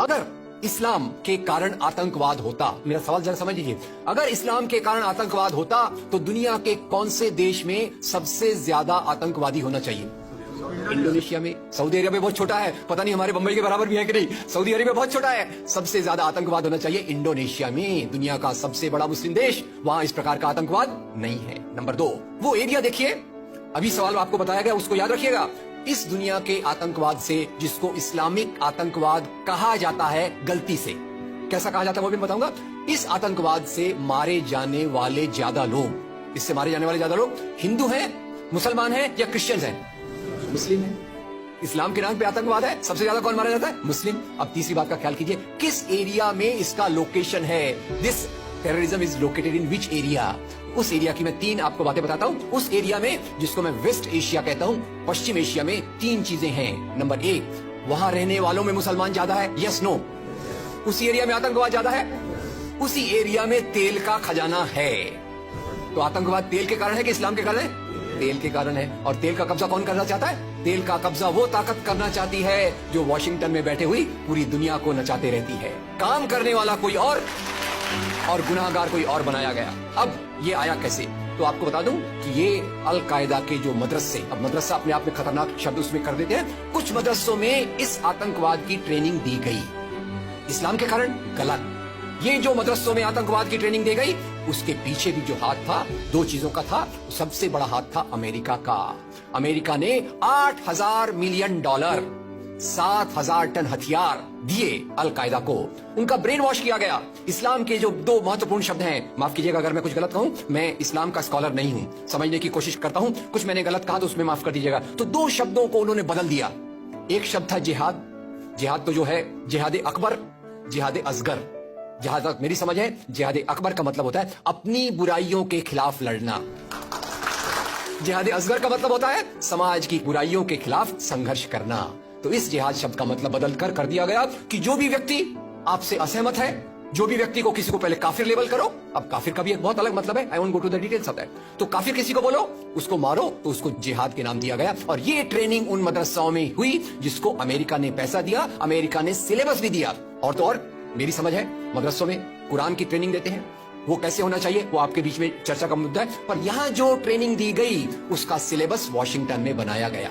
अगर इस्लाम के कारण आतंकवाद होता, मेरा सवाल जरा समझ लीजिए, अगर इस्लाम के कारण आतंकवाद होता तो दुनिया के कौन से देश में सबसे ज्यादा आतंकवादी होना चाहिए? इंडोनेशिया में। सऊदी अरेबिया बहुत छोटा है, पता नहीं हमारे बंबई के बराबर भी है कि नहीं। सऊदी अरेबिया बहुत छोटा है, सबसे ज्यादा आतंकवाद होना चाहिए इंडोनेशिया में, दुनिया का सबसे बड़ा मुस्लिम देश, वहां इस प्रकार का आतंकवाद नहीं है। नंबर 2, वो एरिया देखिए, अभी सवाल आपको बताया गया उसको याद रखिएगा। इस दुनिया के आतंकवाद से, जिसको इस्लामिक आतंकवाद कहा जाता है गलती से, कैसा कहा जाता है वो भी बताऊंगा, इस आतंकवाद से मारे जाने वाले ज्यादा लोग, इससे मारे जाने वाले ज्यादा लोग हिंदू हैं, मुसलमान हैं या क्रिश्चियंस हैं? मुस्लिम है। इस्लाम के नाम पे आतंकवाद है, सबसे ज्यादा कौन मारा जाता है? मुस्लिम। अब तीसरी बात का ख्याल कीजिए, किस एरिया में इसका लोकेशन है? This terrorism is located in which area? उस एरिया की मैं 3 आपको बातें बताता हूं। उस एरिया में, जिसको मैं वेस्ट एशिया कहता हूं, पश्चिम एशिया में 3 चीजें हैं। नंबर 1, वहां रहने वालों में मुसलमान ज्यादा है, यस नो? उसी एरिया में आतंकवाद ज्यादा है, उसी एरिया में तेल का खजाना है। तो आतंकवाद तेल के कारण है कि इस्लाम के कारण है? तेल के कारण है। और तेल का कब्जा कौन करना चाहता है? तेल का कब्जा वो ताकत करना चाहती है जो वॉशिंगटन में बैठे हुई पूरी दुनिया को नचाते रहती है। काम करने वाला कोई और गुनाहगार कोई और बनाया गया। अब ये आया कैसे? तो आपको बता दूं कि ये अल कायदा के जो मदरसे, अब मदरसा अपने आप में खतरनाक शब्द उसमें कर देते हैं, कुछ मदरसों में इस आतंकवाद की ट्रेनिंग दी गई। इस्लाम के कारण गलत। ये जो मदरसों में आतंकवाद की ट्रेनिंग दी गई, उसके पीछे भी जो हाथ था, 2 चीजों का था। सबसे बड़ा हाथ था अमेरिका का। अमेरिका ने $8,000 मिलियन, 7,000 टन हथियार दिए अल कायदा को। उनका ब्रेन वॉश किया गया। इस्लाम के जो 2 महत्वपूर्ण शब्द हैं, माफ कीजिएगा अगर मैं कुछ गलत कहूं, मैं इस्लाम का स्कॉलर नहीं हूं, समझने की कोशिश करता हूं, कुछ मैंने गलत कहा तो उसमें माफ कर दीजिएगा। तो 2 शब्दों को उन्होंने बदल दिया। एक शब्द था जिहाद। जिहाद तो जो है जिहाद अकबर, जिहाद असगर। जहां तक मेरी समझ है, जिहाद अकबर का मतलब होता है अपनी बुराइयों के खिलाफ लड़ना। जिहाद असगर का मतलब होता है समाज की बुराइयों के खिलाफ संघर्ष करना। तो इस जिहाद शब्द का मतलब बदल कर दिया गया कि जो भी व्यक्ति आपसे असहमत है, जो भी व्यक्ति को, किसी को पहले काफिर लेबल करो। अब काफिर का भी एक बहुत अलग मतलब है, I won't go to the details of that. तो काफिर किसी को बोलो, उसको मारो, तो उसको जिहाद के नाम दिया गया। और ये ट्रेनिंग उन मदरसाओं में हुई जिसको अमेरिका ने पैसा दिया, अमेरिका ने सिलेबस भी दिया। और तो और मेरी समझ है, मदरसों में कुरान की ट्रेनिंग देते हैं, वो कैसे होना चाहिए वो आपके बीच में चर्चा का मुद्दा है। पर यहां जो ट्रेनिंग दी गई, उसका सिलेबस वॉशिंगटन में बनाया गया।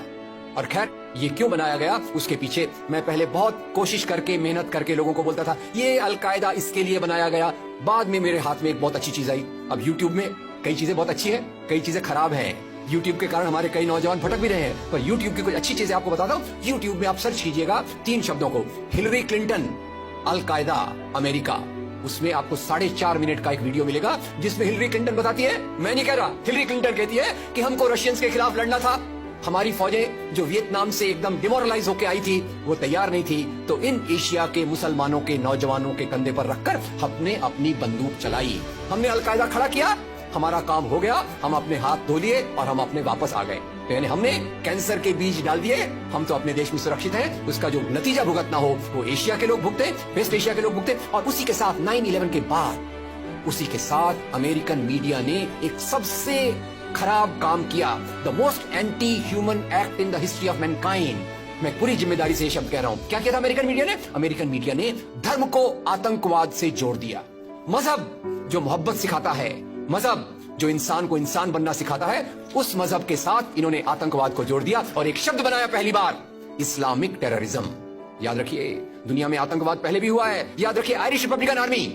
और खैर, ये क्यों बनाया गया उसके पीछे मैं पहले बहुत कोशिश करके, मेहनत करके लोगों को बोलता था ये अल कायदा इसके लिए बनाया गया। बाद में मेरे हाथ में एक बहुत अच्छी चीज आई। अब यूट्यूब में कई चीजें बहुत अच्छी है, कई चीजें खराब है। यूट्यूब के कारण हमारे कई नौजवान भटक भी रहे हैं, पर यूट्यूब की कुछ अच्छी चीजें आपको बताता हूँ। यूट्यूब में आप सर्च कीजिएगा 3 शब्दों को, हिलरी क्लिंटन अल कायदा अमेरिका, उसमें आपको 4.5 मिनट का एक वीडियो मिलेगा जिसमें हिलरी क्लिंटन बताती है, मैं नहीं कह रहा, हिलरी क्लिंटन कहती है कि हमको रशियंस के खिलाफ लड़ना था, हमारी फौजें जो वियतनाम से एकदम डिमोरलाइज होकर आई थी वो तैयार नहीं थी, तो इन एशिया के मुसलमानों के नौजवानों के कंधे पर रखकर हमने अपनी बंदूक चलाई, हमने अल कायदा खड़ा किया, हमारा काम हो गया, हम अपने हाथ धो लिए और हम अपने वापस आ गए। यानी हमने कैंसर के बीज डाल दिए, हम तो अपने देश में सुरक्षित हैं। उसका जो नतीजा भुगतना हो वो एशिया के लोग भुगते, वेस्ट एशिया के लोग भुगते। और उसी के साथ 9/11 के बाद, उसी के साथ अमेरिकन मीडिया ने एक सबसे खराब काम किया, the most anti human act in the history of Mankind. मैं पूरी जिम्मेदारी से ये शब्द कह रहा हूं। क्या किया था अमेरिकन मीडिया ने? अमेरिकन मीडिया ने धर्म को आतंकवाद से जोड़ दिया। मजहब जो मोहब्बत सिखाता है, मजहब जो इंसान को इंसान बनना सिखाता है, उस मजहब के साथ इन्होंने आतंकवाद को जोड़ दिया और एक शब्द बनाया पहली बार, इस्लामिक टेररिज्म। याद रखिए, दुनिया में आतंकवाद पहले भी हुआ है। याद रखिए आयरिश रिपब्लिकन आर्मी,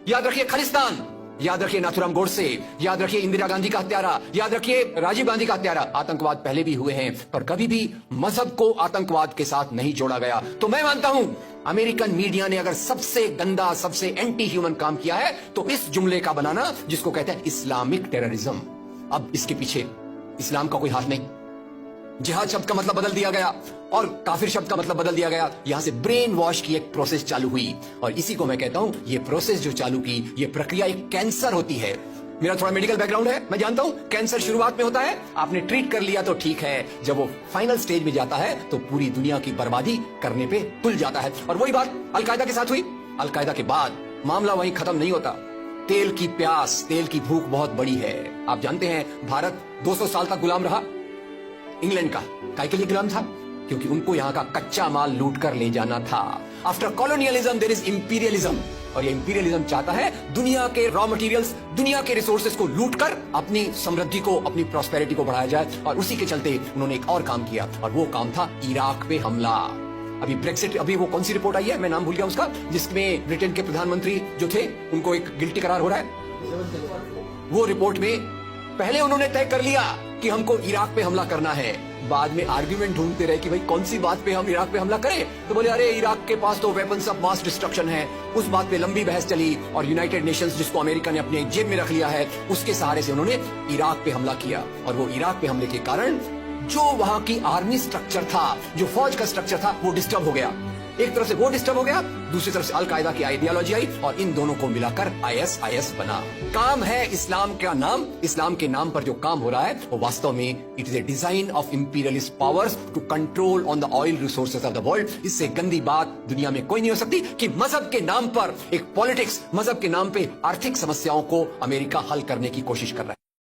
याद रखिए खालिस्तान, याद रखिए नाथुराम गोडसे, याद रखिए इंदिरा गांधी का हत्यारा, याद रखिए राजीव गांधी का हत्यारा। आतंकवाद पहले भी हुए हैं, पर कभी भी मजहब को आतंकवाद के साथ नहीं जोड़ा गया। तो मैं मानता हूं अमेरिकन मीडिया ने अगर सबसे गंदा, सबसे एंटी ह्यूमन काम किया है तो इस जुमले का बनाना, जिसको कहते हैं इस्लामिक टेररिज्म। अब इसके पीछे इस्लाम का कोई हाथ नहीं। जिहाद शब्द का मतलब बदल दिया गया और काफिर शब्द का मतलब बदल दिया गया। यहां से ब्रेन वॉश की एक प्रोसेस चालू हुई और इसी को मैं कहता हूं, ये प्रोसेस जो चालू की, ये प्रक्रिया एक कैंसर होती है। मेरा थोड़ा मेडिकल बैकग्राउंड है, मैं जानता हूं कैंसर शुरुआत में होता है, आपने ट्रीट कर लिया तो ठीक है, जब वो फाइनल स्टेज में जाता है तो पूरी दुनिया की बर्बादी करने पे तुल जाता है। और वही बात अल कायदा के साथ हुई। अल कायदा के बाद मामला वहीं खत्म नहीं होता। तेल की प्यास, तेल की भूख बहुत बड़ी है। आप जानते हैं भारत 200 साल तक गुलाम रहा इंग्लैंड का। काय के लिए गुलाम था? क्योंकि उनको यहाँ का कच्चा माल लूट कर ले जाना था। After colonialism there is imperialism, और ये इंपीरियलिज्म चाहता है दुनिया के रॉ मटेरियल्स, दुनिया के रिसोर्सेज को लूटकर अपनी समृद्धि को, अपनी प्रॉस्पेरिटी को बढ़ाया जाए। और उसी के चलते उन्होंने एक और काम किया, और वो काम था इराक पे हमला। अभी ब्रेक्सिट, अभी वो कौन सी रिपोर्ट आई है, मैं नाम भूल गया उसका, जिसमें ब्रिटेन के प्रधानमंत्री जो थे उनको एक गिल्टी करार हो रहा है। वो रिपोर्ट में पहले उन्होंने तय कर लिया कि हमको इराक पे हमला करना है, बाद में आर्ग्यूमेंट ढूंढते रहे कि भाई कौन सी बात पे हम इराक पे हमला करें, तो बोले अरे इराक के पास तो वेपन्स ऑफ मास डिस्ट्रक्शन है। उस बात पे लंबी बहस चली और यूनाइटेड नेशंस, जिसको अमेरिका ने अपने जेब में रख लिया है, उसके सहारे से उन्होंने इराक पे हमला किया। और वो इराक पे हमले के कारण जो वहां की आर्मी स्ट्रक्चर था, जो फौज का स्ट्रक्चर था, वो डिस्टर्ब हो गया। एक तरफ से वो डिस्टर्ब हो गया, दूसरी तरफ से अल कायदा की आइडियोलॉजी आई, और इन दोनों को मिलाकर ISIS बना। काम है इस्लाम का नाम, इस्लाम के नाम पर जो काम हो रहा है वो वास्तव में it is a design of imperialist powers to control on the oil resources of the world. इससे गंदी बात दुनिया में कोई नहीं हो सकती कि मजहब के नाम पर एक पॉलिटिक्स, मजहब के नाम पे आर्थिक समस्याओं को अमेरिका हल करने की कोशिश कर रहा है।